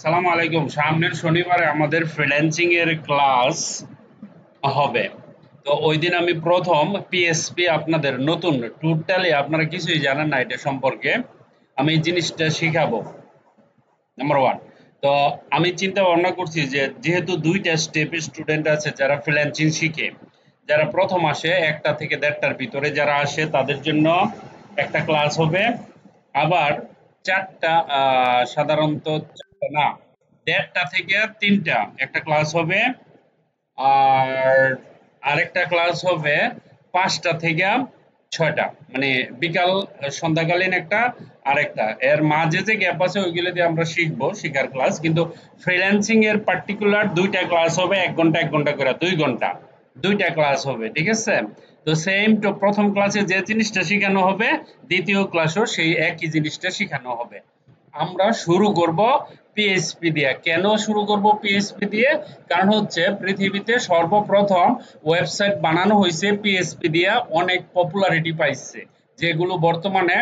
সালাম আলাইকুম। সামনের শনিবারে আমাদের ফ্রিল্যান্সিং এর ক্লাস হবে। তো ওই দিন আমি প্রথম পিএসপি আপনাদের নতুন টোটালি আপনারা কিছুই জানেন না এটা সম্পর্কে। আমি এই জিনিসটা শিখাবো নাম্বার ওয়ান। তো আমি চিন্তা ভাবনা করছি যে যেহেতু দুইটা স্টেপে স্টুডেন্ট আছে যারা ফ্রিল্যান্সিং শিখে, যারা প্রথম আসে একটা থেকে দেড়টার ভিতরে যারা আসে তাদের জন্য একটা ক্লাস হবে। আবার চারটা সাধারণত চারটা না, দেড়টা থেকে তিনটা একটা ক্লাস হবে। আর আরেকটা ক্লাস হবে ৫টা থেকে ৬টা, মানে বিকাল সন্ধ্যাকালীন একটা আরেকটা। এর মাঝে যে গ্যাপ আছে ওইগুলো দিয়ে আমরা শিখবো, শিখার ক্লাস। কিন্তু ফ্রিল্যান্সিং এর পার্টিকুলার দুইটা ক্লাস হবে, ১ ঘন্টা ১ ঘন্টা করে, ২ ঘন্টা দুইটা ক্লাস হবে, ঠিক আছে? তো সেম তো প্রথম ক্লাসে যে জিনিসটা শেখানো হবে দ্বিতীয় ক্লাসও সেই একই জিনিসটা শেখানো হবে। আমরা শুরু করব পিএইচপি দিয়ে। কেন শুরু করব পিএইচপি দিয়ে? কারণ হচ্ছে পৃথিবীতে সর্বপ্রথম ওয়েবসাইট বানানো হয়েছে পিএইচপি দিয়ে, অনেক পপুলারিটি পাইছে, যেগুলো বর্তমানে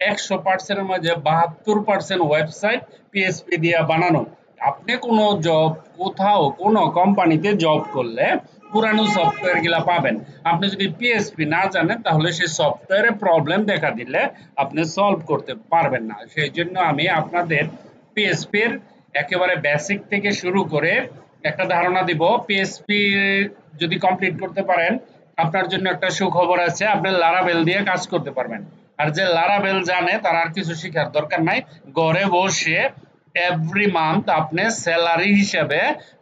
১০০% এর মাঝে ৭২% ওয়েবসাইট পিএইচপি দিয়ে বানানো। আপনি কোনো জব, কোথাও কোনো কোম্পানিতে জব করলে পুরানো সফটওয়্যার গুলা পাবেন। আপনি যদি পিএইচপি না জানেন তাহলে সেই সফটওয়্যারে প্রবলেম দেখা দিলে আপনি সলভ করতে পারবেন না। সেই জন্য আমি আপনাদের পিএইচপির একেবারে বেসিক থেকে শুরু করে একটা ধারণা দিব। পিএইচপি যদি কমপ্লিট করতে পারেন আপনার জন্য একটা সুখবর আছে, আপনি লারাভেল দিয়ে কাজ করতে পারবেন। আর যে লারাভেল জানে তার আর কিছু শেখার দরকার নাই। ঘরে বসে এভরি মান্থ আপনি স্যালারি হিসেবে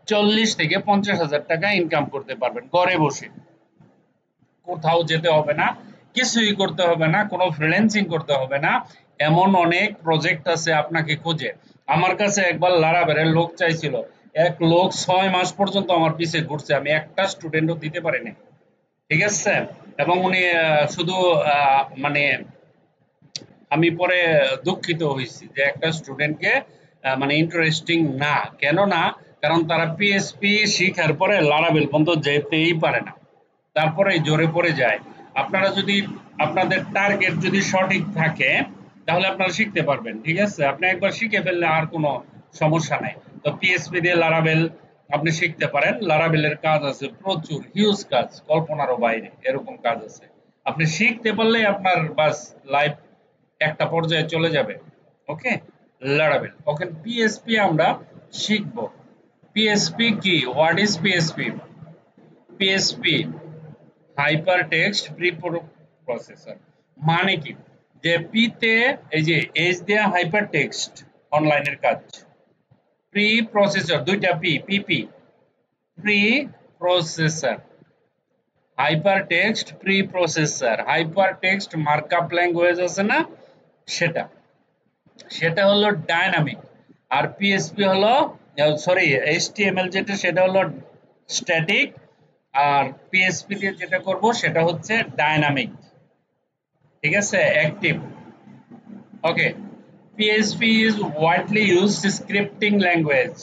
৪০ থেকে ৫০ হাজার টাকা ইনকাম করতে পারবেন ঘরে বসে। কোথাও যেতে হবে না, কিছুই করতে হবে না, কোনো ফ্রিল্যান্সিং করতে হবে না। এমন অনেক প্রজেক্ট আছে আপনাকে খুঁজে। আমার কাছে একবার লারাভেলের লোক চাইছিল, এক লোক ৬ মাস পর্যন্ত আমার পিছে ঘুরছে, আমি একটা স্টুডেন্টও দিতে পারিনি, ঠিক আছে? এবং উনি শুধু মানে আমি পরে দুঃখিত হয়েছি যে একটা স্টুডেন্টকে মানে ইন্টারেস্টিং না। কেন না? কারণ তারা পিএসপি শিখার পরে লারাভেল পর্যন্ত যেতেই পারে না, তারপরে জোরে পড়ে যায়। আপনারা যদি আপনাদের টার্গেট যদি সঠিক থাকে তাহলে আপনারা শিখতে পারবেন, ঠিক আছে? আপনি একবার শিখে ফেললে আর কোনো সমস্যা নাই। তো পিএসপি দিয়ে লারাভেল আপনি শিখতে পারেন। লারাভেলের কাজ আছে প্রচুর, হিউজ কাজ, কল্পনারও বাইরে এরকম কাজ আছে। আপনি শিখতে পারলেই আপনার বাস লাইফ একটা পর্যায়ে চলে যাবে। ওকে, লারাভেল। ওকে, পিএসপি আমরা শিখব। পিএসপি কি? What is PSP? PSP hyper text pre processor. মানে কি? যে পি তে এই যে এইচ দেয়া হাইপার টেক্সট অনলাইনের কাজ। প্রি প্রসেসর, দুইটা P, PP, pre processor, hyper text pre processor. Hyper text markup language আছে না, সেটা সেটা হলো ডায়নামিক। আর পিএসপি হলো, সরি, এইচটিএমএল যেটা সেটা হলো স্ট্যাটিক। আর পিএসপি দিয়ে যেটা করব সেটা হচ্ছে ডায়নামিক, ঠিক আছে, active. Okay, PSP is widely used scripting language.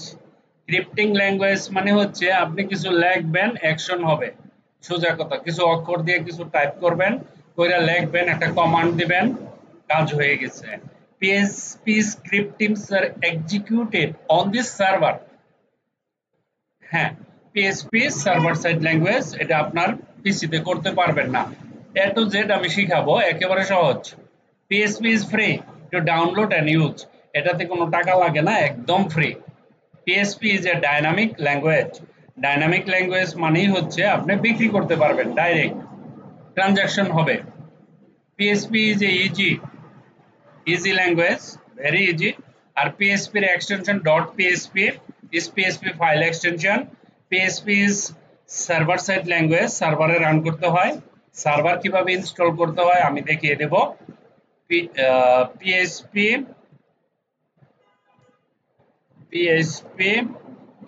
Scripting language মানে হচ্ছে আপনি কিছু লিখবেন, অ্যাকশন হবে। সোজা কথা, কিছু অক্ষর দিয়ে কিছু টাইপ করবেন, কইরা লিখবেন, একটা কমান্ড দিবেন, কাজ হয়ে গেছে। PSP scriptings are executed on this server। হ্যাঁ, পিএসপি সার্ভার সাইড ল্যাঙ্গুয়েজ, এটা আপনার পিসিতে করতে পারবেন না। এ টু জেড আমি শিখাবো, একেবারে সহজ। PSP is free to download and use. এটাতে কোনো টাকা লাগে না, একদম free. PSP is a dynamic language. Dynamic language মানেই হচ্ছে আপনি বিক্রি করতে পারবেন, ডাইরেক্ট ট্রানজাকশন হবে। PSP is a easy language, very easy. আর পিএসপি এর extension dot PSP is PSP file extension. PSP is server side language, সার্ভারে রান করতে হয়। সার্ভার কিভাবে ইনস্টল করতে হয় আমি দেখিয়ে দেব। PSP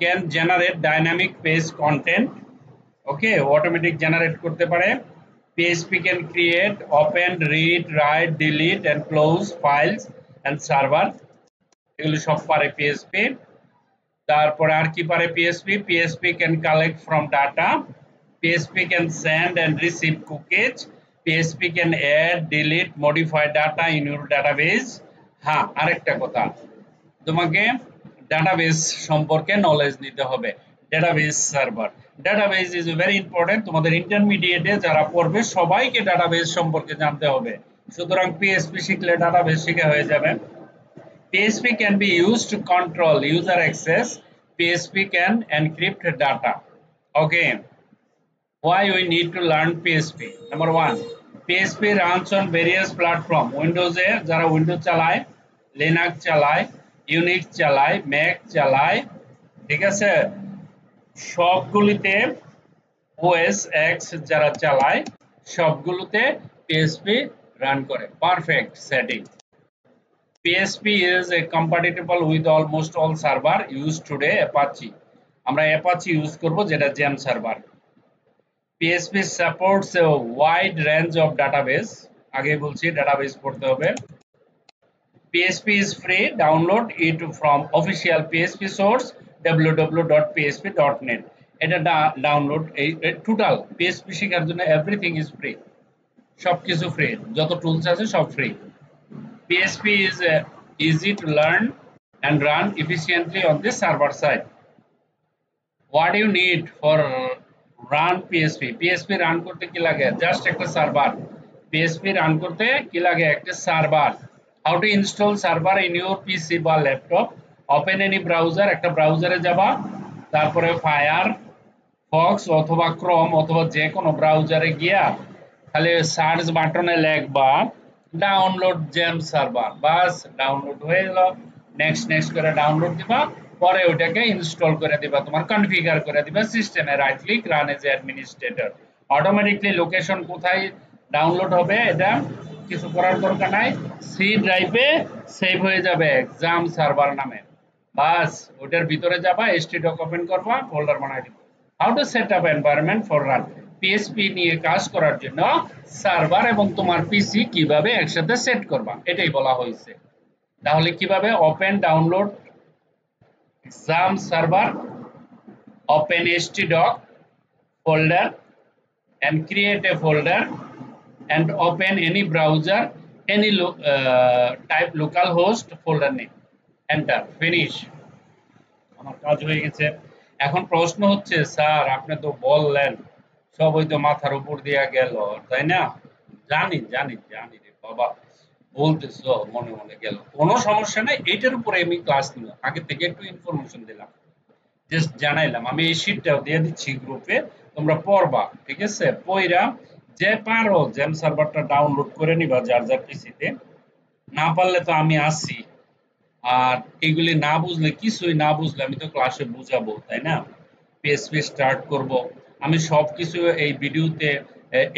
can generate dynamic page content. Okay, automatic generate করতে পারে। PHP can create, open, read, write, delete and close files and server। এগুলো সব পারে PHP। তারপরে আর কি পারে PHP can collect from data। PHP can send and receive cookies। PHP can add, delete, modify data in your database। হ্যাঁ, আরেকটা কথা, তোমাকে ডাটাবেস সম্পর্কে নলেজ নিতে হবে। Database server, database is very important. তোমাদের ইন্টারমিডিয়েটে যারা পড়বে সবাইকে ডাটাবেস সম্পর্কে জানতে হবে। সুতরাং পিএসপি শিখলে ডাটাবেস শিখা হয়ে যাবে। PHP can be used to control user access. PHP can encrypt data. Okay. Why we need to learn PHP? Number one, PHP runs on various platforms. Windows এ যারা উইন্ডোজ চালায়, Linux চালায়, Unix চালায়, Mac চালায়, ঠিক আছে, সবগুলিতে OS X যারা চালায় সবগুলোতে PHP রান করে। Perfect setting. PHP is compatible with almost all server used today. Apache, আমরা Apache ইউজ করব যেটা জেম server. PHP supports a wide range of database. আগে বলছি ডাটাবেস পড়তে হবে। PHP is free. Download it from official PHP source www.php.net. এটা download এই total PHP শেখার জন্য এভরিথিং ইজ ফ্রি, সবকিছু ফ্রি, যত টুলস আছে সব free. PHP is easy to learn and run efficiently on the server side. What do you need for run PHP? PHP run করতে কি লাগে? জাস্ট একটা সার্ভার। PHP রান করতে কি লাগে? একটা server. How to install server in your PC বা laptop? Open any browser, একটা ব্রাউজারে যাবা, তারপরে ফায়ারফক্স অথবা ক্রোম অথবা যে কোনো ব্রাউজারে গিয়া খালি সার্চ বাটনে লিখবা ডাউনলোড জেম সার্ভার, বাস ডাউনলোড হয়ে গেল। নেক্সট নেক্সট করে ডাউনলোড দিবা, পরে ওটাকে ইনস্টল করে দিবা, তোমার কনফিগার করে দিবা সিস্টেমে, right click run age administrator. Automatically location কোথায় ডাউনলোড হবে এটা কিছু করার দরকার নাই, সি ড্রাইভে সেভ হয়ে যাবে এক্সাম সার্ভার নামে। বাস ওটার ভিতরে যাবা, htdoc ওপেন করবা, ফোল্ডার বানাই দিবা। How to set up environment for run? PHP নিয়ে কাজ করার জন্য সার্ভার এবং তোমার পিসি কিভাবে একসাথে সেট করবা এটাই বলা হয়েছে। তাহলে কিভাবে? Open download exam server, open htdoc folder and create a folder and open any browser, any type localhost folder name, enter, finish. আমার কাজ হয়ে গেছে। এখন প্রশ্ন হচ্ছে, স্যার আপনি তো বললেন সব ওই তো মাথার উপর দিয়া গেল, তাই না? জানি জানি জানি রে বাবা, বলতেছ মনে মনে গেল, কোনো সমস্যা নাই, এইটার উপরে আমি ক্লাস নিব। আগে থেকে একটু ইনফরমেশন দিলাম, জাস্ট জানাইলাম। আমি এই শীটটাও দিয়ে দিচ্ছি গ্রুপে, তোমরা পড়বা, ঠিক আছে? পড়া যে পারো জেম সার্ভারটা ডাউনলোড করে নিবা যার যার পিসিতে, না পারলে তো আমি আসি। আর এগুলি না বুঝলে, কিছুই না বুঝলে আমি তো ক্লাসে বুঝাবো, তাই না? PHP স্টার্ট করব, আমি সবকিছু এই ভিডিওতে,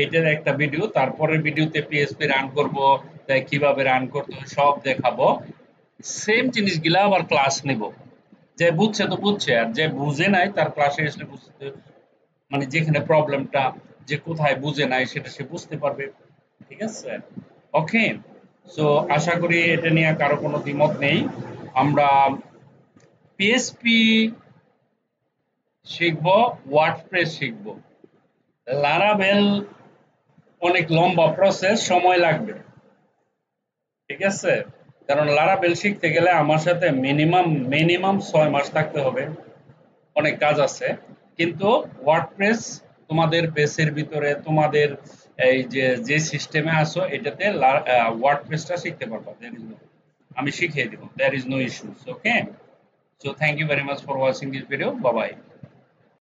এটার একটা ভিডিও, তারপরের ভিডিওতে PHP রান করব, তাই কিভাবে রান করতে হয় সব দেখাবো। সেম জিনিসগুলা আবার ক্লাস নেব। যে বুঝছে তো বুঝছে, আর যে বুঝে নাই তার ক্লাসে আসলে বুঝতে, মানে যেখানে প্রবলেমটা, যে কোথায় বুঝে নাই সেটা সে বুঝতে পারবে, ঠিক আছে? ওকে, সো আশা করি এটা নিয়ে কারো কোনো দ্বিমত নেই। আমরা PHP শিখবো, ওয়ার্ডপ্রেস শিখবো, লারাভেল অনেক লম্বা প্রসেস, সময় লাগবে, ঠিক আছে? কারণ লারাভেল শিখতে গেলে আমার সাথে মিনিমাম 6 মাস থাকতে হবে, অনেক কাজ আছে। কিন্তু ওয়ার্ডপ্রেস তোমাদের বেসের ভিতরে, তোমাদের এই যে সিস্টেমে আসো এটাতে ওয়ার্ডপ্রেসটা শিখতে পারবা, আমি শিখিয়ে দিব, there is no issues. Okay, so thank you very much for watching this video. Bye bye.